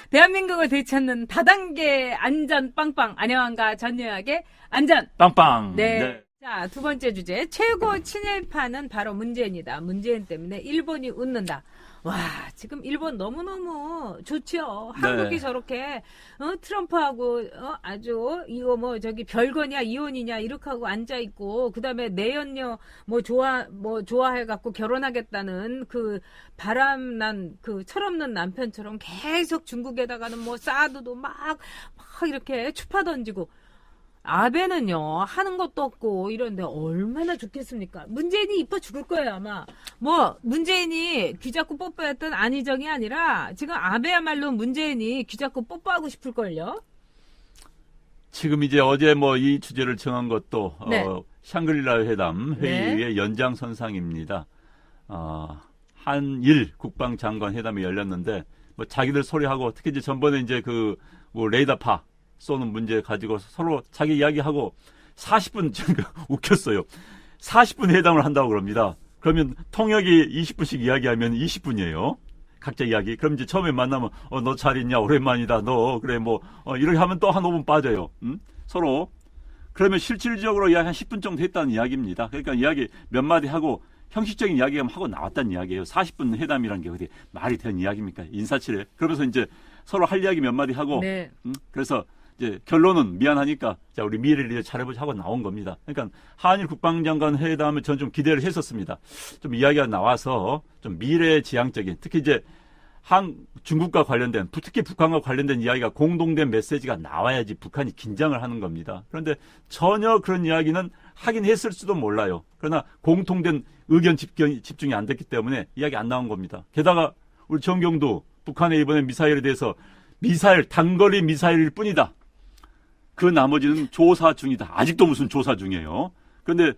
대한민국을 되찾는 다단계 안전 빵빵. 안녕한가 전요약의 안전 빵빵. 네. 네. 자, 두 번째 주제. 최고 친일파는 바로 문재인이다. 문재인 때문에 일본이 웃는다. 와, 지금 일본 너무너무 좋죠. 한국이 네. 저렇게 트럼프하고 아주 이거 뭐 저기 별거냐 이혼이냐 이렇게 하고 앉아 있고, 그다음에 내연녀 좋아해 갖고 결혼하겠다는 그 바람난 그 철없는 남편처럼 계속 중국에다가는 뭐 사드도 막 이렇게 추파 던지고, 아베는요 하는 것도 없고 이런데 얼마나 좋겠습니까? 문재인이 이뻐 죽을 거예요 아마. 뭐 문재인이 귀 잡고 뽀뽀했던 안희정이 아니라 지금 아베야말로 문재인이 귀 잡고 뽀뽀하고 싶을걸요. 지금 이제 어제 뭐 이 주제를 정한 것도 네. 샹그릴라 회담 회의의 네. 연장선상입니다. 한일 국방장관 회담이 열렸는데 뭐 자기들 소리하고, 특히 이제 전번에 이제 그 뭐 레이더파 쏘는 문제 가지고 서로 자기 이야기하고 40분 웃겼어요. 40분 회담을 한다고 그럽니다. 그러면 통역이 20분씩 이야기하면 20분이에요. 각자 이야기. 그럼 이제 처음에 만나면 너 잘 있냐? 오랜만이다. 너 그래 뭐 이렇게 하면 또 한 5분 빠져요. 서로. 그러면 실질적으로 약 한 10분 정도 했다는 이야기입니다. 그러니까 이야기 몇 마디 하고 형식적인 이야기만 하고 나왔다는 이야기예요. 40분 회담이라는 게 어디 말이 되는 이야기입니까? 인사치레. 그러면서 이제 서로 할 이야기 몇 마디 하고 네. 그래서 이제 결론은 미안하니까 자 우리 미래를 위해 잘해보자 하고 나온 겁니다. 그러니까 한일 국방장관 회담을 전 좀 기대를 했었습니다. 좀 이야기가 나와서 좀 미래지향적인, 특히 이제 중국과 관련된, 특히 북한과 관련된 이야기가 공동된 메시지가 나와야지 북한이 긴장을 하는 겁니다. 그런데 전혀 그런 이야기는 하긴 했을 수도 몰라요. 그러나 공통된 의견 집중이 안 됐기 때문에 이야기 안 나온 겁니다. 게다가 우리 정경도 북한의 이번에 미사일에 대해서 단거리 미사일일 뿐이다. 그 나머지는 조사 중이다. 아직도 무슨 조사 중이에요. 그런데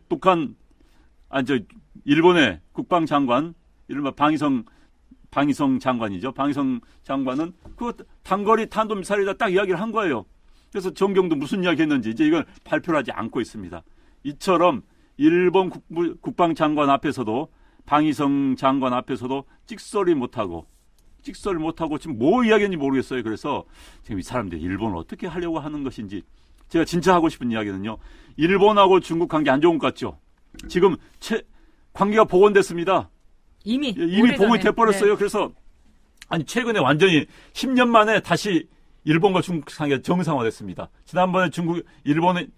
일본의 국방장관, 이른바 방위성 장관이죠. 방위성 장관은 그 단거리 탄도미사일이다 딱 이야기를 한 거예요. 그래서 정경도 무슨 이야기 했는지 이제 이걸 발표를 하지 않고 있습니다. 이처럼 일본 국방장관 앞에서도, 방위성 장관 앞에서도 찍소리 못하고 지금 뭐 이야기인지 모르겠어요. 그래서 지금 이 사람들이 일본을 어떻게 하려고 하는 것인지, 제가 진짜 하고 싶은 이야기는요, 일본하고 중국 관계 안 좋은 것 같죠? 지금 관계가 복원됐습니다. 이미 복원이 돼버렸어요. 네. 그래서 최근에 완전히 10년 만에 다시 일본과 중국 관계가 정상화됐습니다. 지난번에 일본의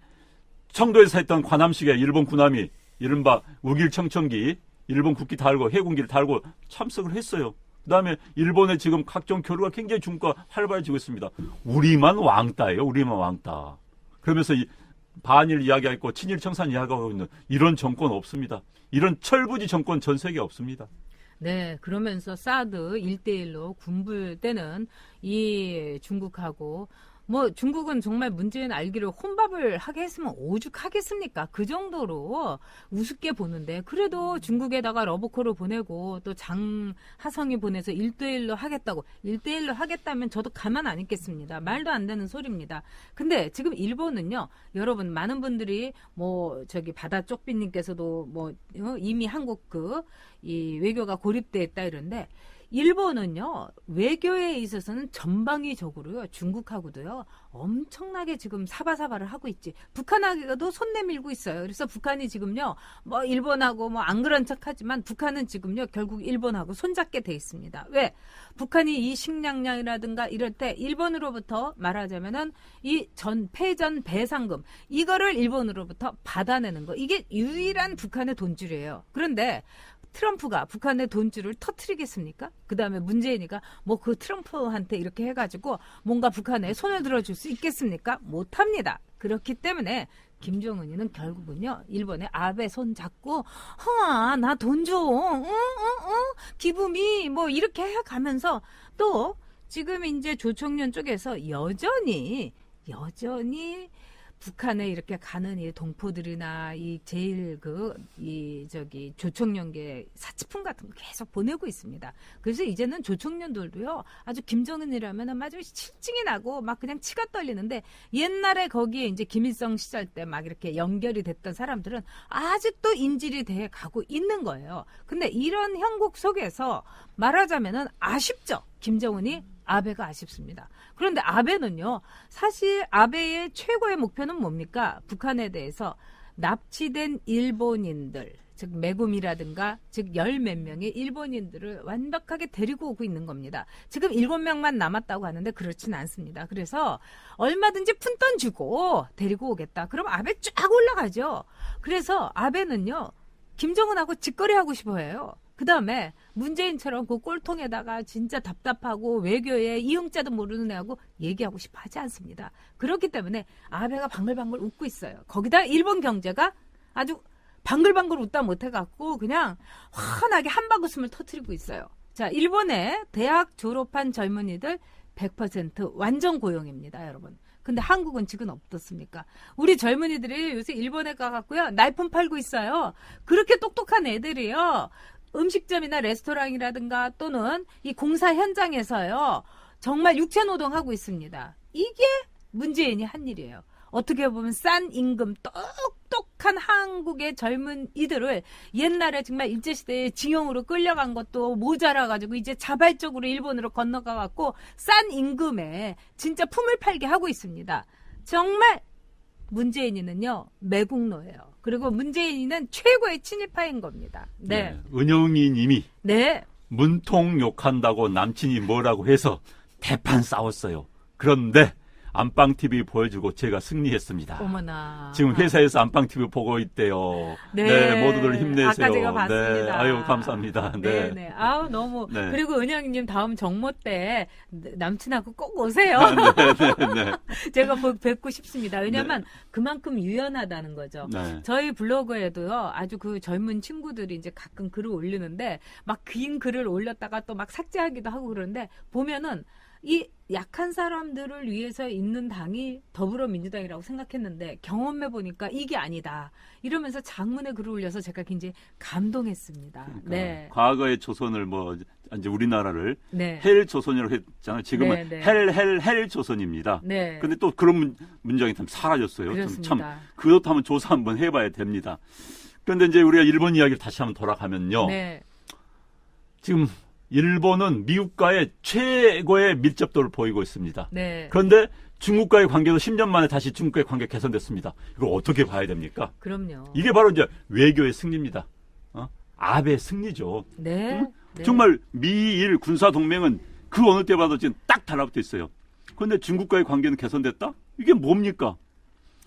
청도에서 했던 관함식에 일본 군함이 이른바 우길 청천기, 일본 국기 달고 해군기를 달고 참석을 했어요. 그다음에 일본의 지금 각종 교류가 굉장히 중국과 활발해지고 있습니다. 우리만 왕따예요. 우리만 왕따. 그러면서 반일 이야기하고 친일 청산 이야기하고 있는 이런 정권 없습니다. 이런 철부지 정권 전 세계에 없습니다. 네, 그러면서 사드 1대1로 군불대는 이 중국하고, 뭐 중국은 정말 문재인 알기로 혼밥을 하게 했으면 오죽하겠습니까? 그 정도로 우습게 보는데, 그래도 중국에다가 러브콜을 보내고 또 장하성이 보내서 1대1로 하겠다고, 1대1로 하겠다면 저도 가만 안 있겠습니다. 말도 안 되는 소리입니다. 근데 지금 일본은요, 여러분 많은 분들이 바다 쪽비님께서도 이미 한국 이 외교가 고립돼 있다 이런데, 일본은요, 외교에 있어서는 전방위적으로요, 중국하고도요, 엄청나게 지금 사바사바를 하고 있지. 북한하고도 손 내밀고 있어요. 그래서 북한이 지금요, 일본하고 안 그런 척 하지만 북한은 지금요, 결국 일본하고 손잡게 돼 있습니다. 왜? 북한이 이 식량량이라든가 이럴 때 일본으로부터 말하자면은 이 패전 배상금, 이거를 일본으로부터 받아내는 거. 이게 유일한 북한의 돈줄이에요. 그런데 트럼프가 북한의 돈줄을 터트리겠습니까? 그 다음에 문재인이가 그 트럼프한테 이렇게 해가지고 뭔가 북한에 손을 들어줄 수 있겠습니까? 못합니다. 그렇기 때문에 김정은이는 결국은요, 일본의 아베 손 잡고, 나 돈 줘, 기부미, 이렇게 해가면서, 또 지금 이제 조총련 쪽에서 여전히 북한에 이렇게 가는 이 동포들이나 조총련계 사치품 같은 거 계속 보내고 있습니다. 그래서 이제는 조총련들도요, 아주 김정은이라면 아주 실증이 나고 막 그냥 치가 떨리는데, 옛날에 거기에 이제 김일성 시절 때 막 이렇게 연결이 됐던 사람들은 아직도 인질이 돼 가고 있는 거예요. 근데 이런 형국 속에서 말하자면은 아쉽죠. 김정은이 아베가 아쉽습니다. 그런데 아베는요, 사실 아베의 최고의 목표는 뭡니까? 북한에 대해서 납치된 일본인들, 즉 매국이라든가 즉 열 몇 명의 일본인들을 완벽하게 데리고 오고 있는 겁니다. 지금 7명만 남았다고 하는데 그렇진 않습니다. 그래서 얼마든지 푼돈 주고 데리고 오겠다. 그럼 아베 쫙 올라가죠. 그래서 아베는요, 김정은하고 직거래하고 싶어 해요. 그 다음에 문재인처럼 그 꼴통에다가 진짜 답답하고 외교에 이응자도 모르는 애하고 얘기하고 싶어 하지 않습니다. 그렇기 때문에 아베가 방글방글 웃고 있어요. 거기다 일본 경제가 아주 방글방글 웃다 못해갖고 그냥 환하게 한바구음을 터뜨리고 있어요. 자, 일본의 대학 졸업한 젊은이들 100% 완전 고용입니다, 여러분. 근데 한국은 지금 어떻습니까? 우리 젊은이들이 요새 일본에 가갖고요, 날품 팔고 있어요. 그렇게 똑똑한 애들이요, 음식점이나 레스토랑이라든가 또는 이 공사 현장에서요, 정말 육체노동하고 있습니다. 이게 문재인이 한 일이에요. 어떻게 보면 싼 임금, 똑똑한 한국의 젊은 이들을 옛날에 정말 일제시대에 징용으로 끌려간 것도 모자라가지고 이제 자발적으로 일본으로 건너가갖고 싼 임금에 진짜 품을 팔게 하고 있습니다. 정말 문재인이는요, 매국노예요. 그리고 문재인이는 최고의 친일파인 겁니다. 네. 은영이 님이 네. 문통 욕한다고 남친이 뭐라고 해서 대판 싸웠어요. 그런데 안방TV 보여주고 제가 승리했습니다. 어머나. 지금 회사에서 안방TV 보고 있대요. 네. 모두들 힘내세요. 아까 제가 봤습니다. 네. 아유, 감사합니다. 네. 네. 아우, 너무. 네. 그리고 은영님 다음 정모 때 남친하고 꼭 오세요. 네. 제가 뵙고 싶습니다. 왜냐면 그만큼 유연하다는 거죠. 네. 저희 블로그에도요, 아주 그 젊은 친구들이 이제 가끔 글을 올리는데 막 긴 글을 올렸다가 또 막 삭제하기도 하고 그러는데 보면은 이 약한 사람들을 위해서 있는 당이 더불어민주당이라고 생각했는데 경험해 보니까 이게 아니다. 이러면서 장문의 글을 올려서 제가 굉장히 감동했습니다. 그러니까 네. 과거의 조선을 이제 우리나라를 네. 헬 조선이라고 했잖아요. 지금은 네. 헬 조선입니다. 네. 근데 또 그런 문장이 참 사라졌어요. 그렇습니다. 참 그것도 한번 조사 한번 해봐야 됩니다. 그런데 이제 우리가 일본 이야기를 다시 한번 돌아가면요. 네. 지금 일본은 미국과의 최고의 밀접도를 보이고 있습니다. 네. 그런데 중국과의 관계도 10년 만에 다시 중국과의 관계 개선됐습니다. 이걸 어떻게 봐야 됩니까? 그럼요. 이게 바로 이제 외교의 승리입니다. 아베의 승리죠. 네. 응? 네. 정말 미일 군사 동맹은 그 어느 때 봐도 지금 딱 달라붙어 있어요. 그런데 중국과의 관계는 개선됐다? 이게 뭡니까?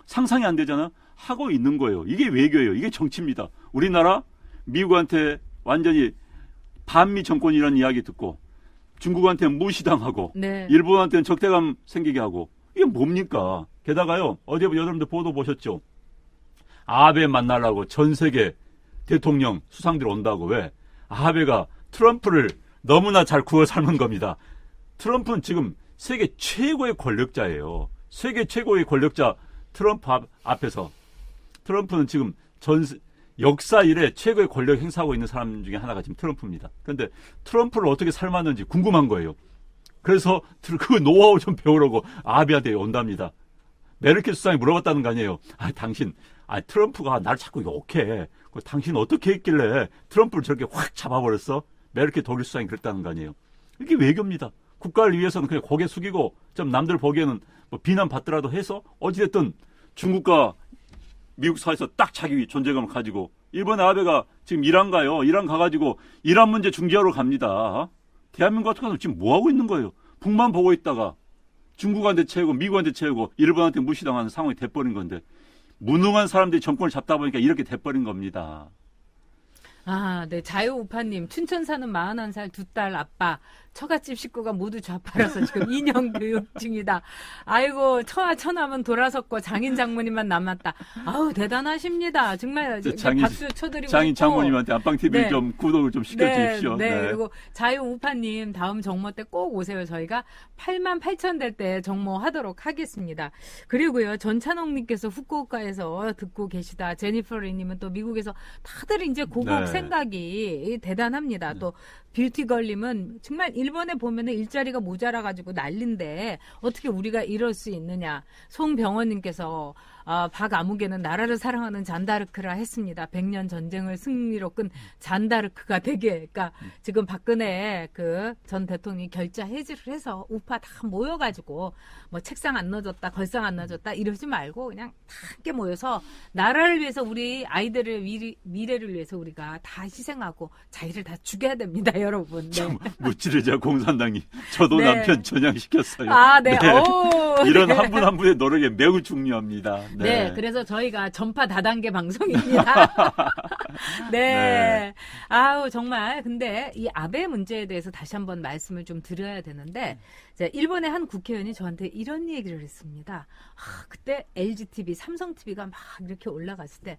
상상이 안 되잖아. 하고 있는 거예요. 이게 외교예요. 이게 정치입니다. 우리나라 미국한테 완전히 반미 정권이라는 이야기 듣고 중국한테는 무시당하고 네. 일본한테는 적대감 생기게 하고 이게 뭡니까? 게다가요. 어제 여러분들 보도 보셨죠? 아베 만나려고 전 세계 대통령 수상들 온다고. 왜? 아베가 트럼프를 너무나 잘 구워 삶은 겁니다. 트럼프는 지금 세계 최고의 권력자예요. 세계 최고의 권력자 트럼프 앞에서 트럼프는 지금 역사 이래 최고의 권력 행사하고 있는 사람 중에 하나가 지금 트럼프입니다. 그런데 트럼프를 어떻게 삶았는지 궁금한 거예요. 그래서 그 노하우 좀 배우려고 아베한테 온답니다. 메르켈 수상이 물어봤다는 거 아니에요. 트럼프가 날 자꾸 욕해. 당신 어떻게 했길래 트럼프를 저렇게 확 잡아버렸어? 메르켈 독일 수상이 그랬다는 거 아니에요. 이게 외교입니다. 국가를 위해서는 그냥 고개 숙이고 좀 남들 보기에는 뭐 비난받더라도 해서 어찌됐든 중국과 미국 사이에서 딱 자기 존재감을 가지고 일본의 아베가 지금 이란 가요. 이란 가가지고 이란 문제 중재하러 갑니다. 대한민국 같은 경우는 지금 뭐하고 있는 거예요? 북만 보고 있다가 중국한테 채우고 미국한테 채우고 일본한테 무시당하는 상황이 돼버린 건데 무능한 사람들이 정권을 잡다 보니까 이렇게 돼버린 겁니다. 아, 네. 자유우파님, 춘천 사는 41살 2딸 아빠, 처갓집 식구가 모두 좌파라서 지금 2년 교육 중이다. 아이고, 처남은 돌아섰고 장인 장모님만 남았다. 아우, 대단하십니다. 정말 박수 쳐드리고 장인 싶고. 장모님한테 안방TV 네. 좀 구독을 좀 시켜주십시오. 네. 그리고 자유우파님, 다음 정모 때 꼭 오세요. 저희가 88,000 될 때 정모하도록 하겠습니다. 그리고요, 전찬홍님께서 후쿠오카에서 듣고 계시다. 제니퍼리님은 또 미국에서 다들 이제 고국 네. 생각이 대단합니다. 또 뷰티걸님은 정말 일본에 보면은 일자리가 모자라가지고 난린데 어떻게 우리가 이럴 수 있느냐. 송병원님께서 박아무개는 나라를 사랑하는 잔다르크라 했습니다. 100년 전쟁을 승리로 끈 잔다르크가 되게, 그러니까 지금 박근혜 그 전 대통령이 결자 해지를 해서 우파 다 모여가지고 뭐 책상 안 넣어줬다, 걸상 안 넣어줬다 이러지 말고 그냥 다 함께 모여서 나라를 위해서 우리 아이들의 미래를 위해서 우리가 다 희생하고 자기를 다 죽여야 됩니다, 여러분. 네. 무찌르자 공산당이 저도 네. 남편 전향시켰어요. 아, 네. 네. 오, 이런 네. 한 분 한 분의 노력에 매우 중요합니다. 네, 그래서 저희가 전파 다단계 방송입니다. 네. 네. 아우, 정말. 근데 이 아베 문제에 대해서 다시 한번 말씀을 좀 드려야 되는데, 자, 일본의 한 국회의원이 저한테 이런 얘기를 했습니다. 그때 LGTV, 삼성TV가 막 이렇게 올라갔을 때,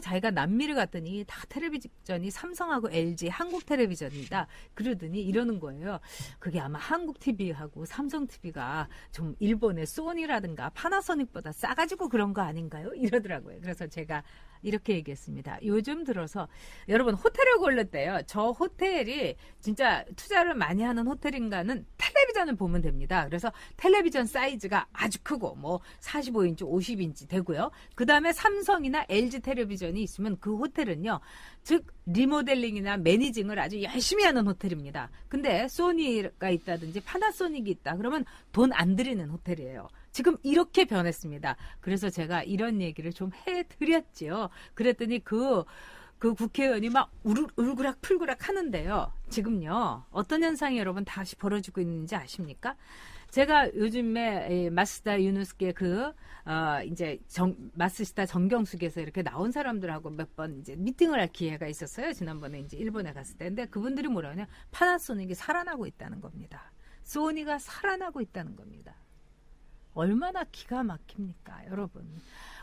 자기가 남미를 갔더니 다 텔레비전이 삼성하고 LG, 한국텔레비전이다. 그러더니 이러는 거예요. 그게 아마 한국TV하고 삼성TV가 좀 일본의 소니라든가 파나소닉보다 싸가지고 그런 거 아닌가요? 이러더라고요. 그래서 제가 이렇게 얘기했습니다. 요즘 들어서 여러분 호텔을 골랐대요. 저 호텔이 진짜 투자를 많이 하는 호텔인가는 텔레비전을 보면 됩니다. 그래서 텔레비전 사이즈가 아주 크고 뭐 45인치, 50인치 되고요. 그 다음에 삼성이나 LG 텔레비전이 있으면 그 호텔은요. 즉 리모델링이나 매니징을 아주 열심히 하는 호텔입니다. 근데 소니가 있다든지 파나소닉이 있다. 그러면 돈 안 들이는 호텔이에요. 지금 이렇게 변했습니다. 그래서 제가 이런 얘기를 좀 해드렸지요. 그랬더니 그 국회의원이 막 울그락풀그락 하는데요. 지금요. 어떤 현상이 여러분 다시 벌어지고 있는지 아십니까? 제가 요즘에 마스다 유누스케 이제 마스시다 정경숙에서 이렇게 나온 사람들하고 몇 번 이제 미팅을 할 기회가 있었어요. 지난번에 이제 일본에 갔을 때. 근데 그분들이 뭐라 하냐? 파나소닉이 살아나고 있다는 겁니다. 소니가 살아나고 있다는 겁니다. 얼마나 기가 막힙니까, 여러분.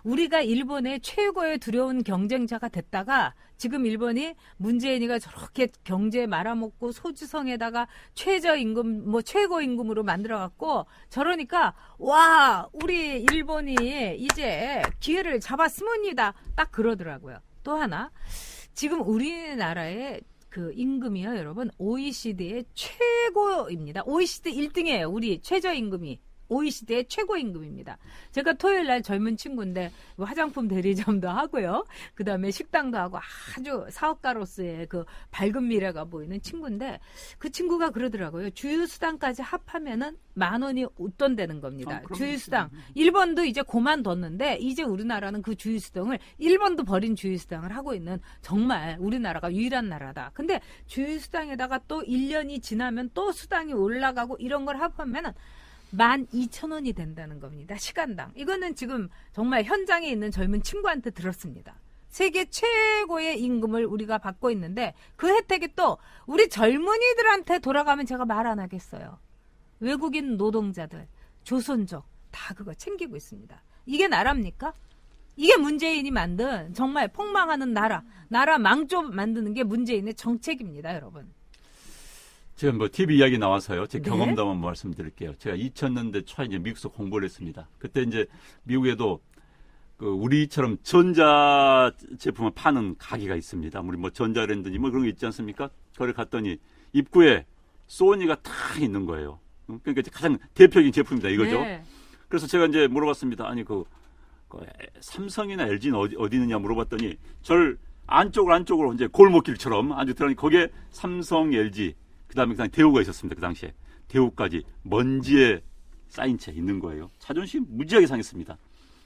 우리가 일본의 최고의 두려운 경쟁자가 됐다가 지금 일본이 문재인이가 저렇게 경제 말아먹고 소주성에다가 최저임금, 뭐 최고임금으로 만들어갖고 저러니까 와, 우리 일본이 이제 기회를 잡았습니다. 딱 그러더라고요. 또 하나, 지금 우리나라의 그 임금이요, 여러분. OECD의 최고입니다. OECD 1등이에요, 우리 최저임금이. OECD의 최고임금입니다. 제가 토요일 날 젊은 친구인데 화장품 대리점도 하고요. 그 다음에 식당도 하고 아주 사업가로서의 그 밝은 미래가 보이는 친구인데 그 친구가 그러더라고요. 주유수당까지 합하면은 10,000원이 웃돈되는 겁니다. 주유수당. 일본도 이제 그만뒀는데 이제 우리나라는 그 주유수당을 일본도 버린 주유수당을 하고 있는 정말 우리나라가 유일한 나라다. 근데 주유수당에다가 또 1년이 지나면 또 수당이 올라가고 이런 걸 합하면은 12,000원이 된다는 겁니다. 시간당. 이거는 지금 정말 현장에 있는 젊은 친구한테 들었습니다. 세계 최고의 임금을 우리가 받고 있는데 그 혜택이 또 우리 젊은이들한테 돌아가면 제가 말 안 하겠어요. 외국인 노동자들, 조선족 다 그거 챙기고 있습니다. 이게 나라입니까? 이게 문재인이 만든 정말 폭망하는 나라 망조 만드는 게 문재인의 정책입니다, 여러분. 제가 뭐 TV 이야기 나와서요. 제 네? 경험담만 말씀드릴게요. 제가 2000년대 초에 이제 미국에서 공부를 했습니다. 그때 이제 미국에도 그 우리처럼 전자 제품을 파는 가게가 있습니다. 우리 뭐 전자랜드니 뭐 그런 거 있지 않습니까? 거기 갔더니 입구에 소니가 딱 있는 거예요. 그러니까 가장 대표적인 제품입니다. 이거죠. 네. 그래서 제가 이제 물어봤습니다. 아니 그 삼성이나 LG는 어디 있느냐 물어봤더니 절 안쪽으로 이제 골목길처럼 아주 들어가니 거기에 삼성, LG 그다음에 그냥 대우가 있었습니다. 그 당시에 대우까지 먼지에 쌓인 채 있는 거예요. 자존심 무지하게 상했습니다.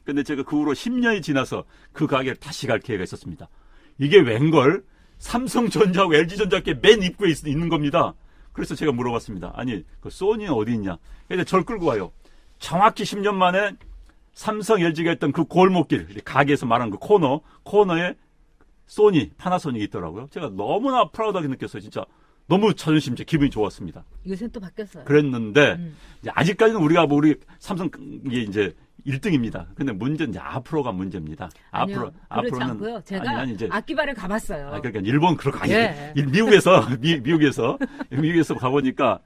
그런데 제가 그 후로 10년이 지나서 그 가게를 다시 갈 기회가 있었습니다. 이게 웬걸 삼성전자하고 LG전자께 맨 입구에 있는 겁니다. 그래서 제가 물어봤습니다. 아니 그 소니는 어디 있냐? 그래서 절 끌고 와요. 정확히 10년 만에 삼성, LG가 있던 그 골목길 가게에서 말한 그 코너에 소니, 파나소닉이 있더라고요. 제가 너무나 프라우드하게 느꼈어요. 진짜. 너무 자존심, 기분이 좋았습니다. 요새는 또 바뀌었어요. 그랬는데, 이제 아직까지는 우리 삼성, 이게 이제 1등입니다. 근데 문제는 이제 앞으로가 문제입니다. 아니요, 그렇지 앞으로는. 않고요. 제가 이제, 악기발을 가봤어요. 그러니까 일본 그렇게 아니, 예. 미국에서 가보니까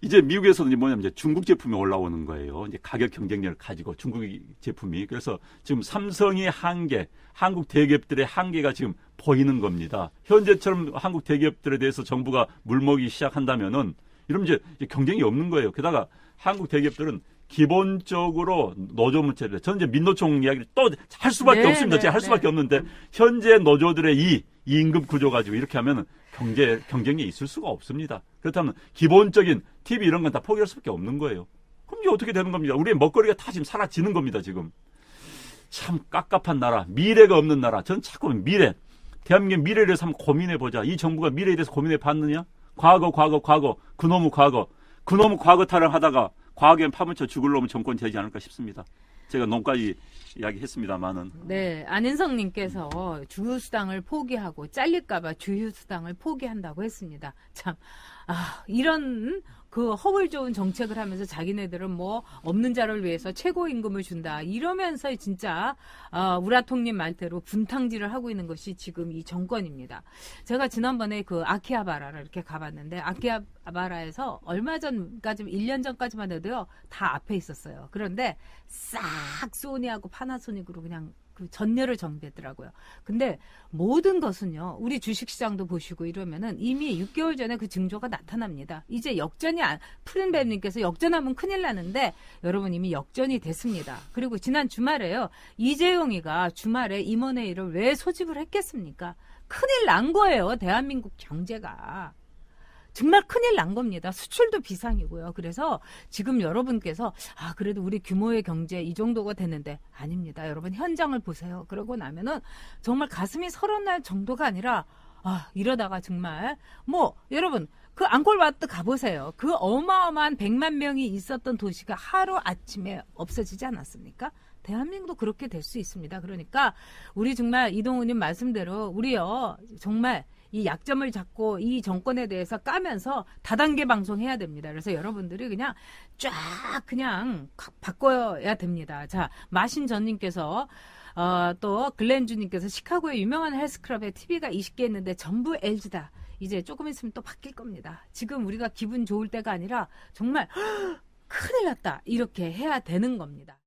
이제 미국에서는 이제 뭐냐면 이제 중국 제품이 올라오는 거예요. 이제 가격 경쟁력을 가지고 중국 제품이. 그래서 지금 삼성의 한계, 한국 대기업들의 한계가 지금 보이는 겁니다. 현재처럼 한국 대기업들에 대해서 정부가 물먹이기 시작한다면은 이러면 이제 경쟁이 없는 거예요. 게다가 한국 대기업들은 기본적으로 노조 문제를 저는 이제 민노총 이야기를 또 할 수밖에 네, 없습니다. 네, 제가 할 네. 수밖에 없는데 현재 노조들의 이 임금 구조 가지고 이렇게 하면 경쟁이 있을 수가 없습니다. 그렇다면 기본적인 TV 이런 건 다 포기할 수밖에 없는 거예요. 그럼 이게 어떻게 되는 겁니다. 우리의 먹거리가 다 지금 사라지는 겁니다. 지금 참 깝깝한 나라, 미래가 없는 나라. 전 자꾸 미래, 대한민국 미래에 대해서 한번 고민해 보자. 이 정부가 미래에 대해서 고민해 봤느냐? 과거, 그놈의 과거 타령하다가 과거에 파묻혀 죽을 놈은 정권이 되지 않을까 싶습니다. 제가 농까지 이야기했습니다만은. 네, 안인성님께서 주휴수당을 포기하고 잘릴까봐 주휴수당을 포기한다고 했습니다. 참, 이런 그 허울 좋은 정책을 하면서 자기네들은 뭐 없는 자를 위해서 최고임금을 준다 이러면서 진짜 우라통님 말대로 분탕질을 하고 있는 것이 지금 이 정권입니다. 제가 지난번에 그 아키하바라를 이렇게 가봤는데 아키하바라에서 얼마 전까지 1년 전까지만 해도요 다 앞에 있었어요. 그런데 싹 소니하고 파나소닉으로 그냥 그 전열을 정비했더라고요. 근데 모든 것은요, 우리 주식시장도 보시고 이러면은 이미 6개월 전에 그 징조가 나타납니다. 이제 역전이 푸른뱀님께서 역전하면 큰일 나는데 여러분 이미 역전이 됐습니다. 그리고 지난 주말에요, 이재용이가 주말에 임원회의를 왜 소집을 했겠습니까? 큰일 난 거예요, 대한민국 경제가. 정말 큰일 난 겁니다. 수출도 비상이고요. 그래서 지금 여러분께서 그래도 우리 규모의 경제 이 정도가 됐는데 아닙니다. 여러분 현장을 보세요. 그러고 나면은 정말 가슴이 서러날 정도가 아니라 이러다가 정말 뭐 여러분 그 앙콜와트 가보세요. 그 어마어마한 100만 명이 있었던 도시가 하루 아침에 없어지지 않았습니까? 대한민국도 그렇게 될 수 있습니다. 그러니까 우리 정말 이동훈님 말씀대로 우리요 정말 이 약점을 잡고 이 정권에 대해서 까면서 다단계 방송해야 됩니다. 그래서 여러분들이 그냥 쫙 그냥 바꿔야 됩니다. 자, 마신전님께서 또 글렌주님께서 시카고의 유명한 헬스클럽에 TV가 20개 있는데 전부 LG다. 이제 조금 있으면 또 바뀔 겁니다. 지금 우리가 기분 좋을 때가 아니라 정말 큰일 났다 이렇게 해야 되는 겁니다.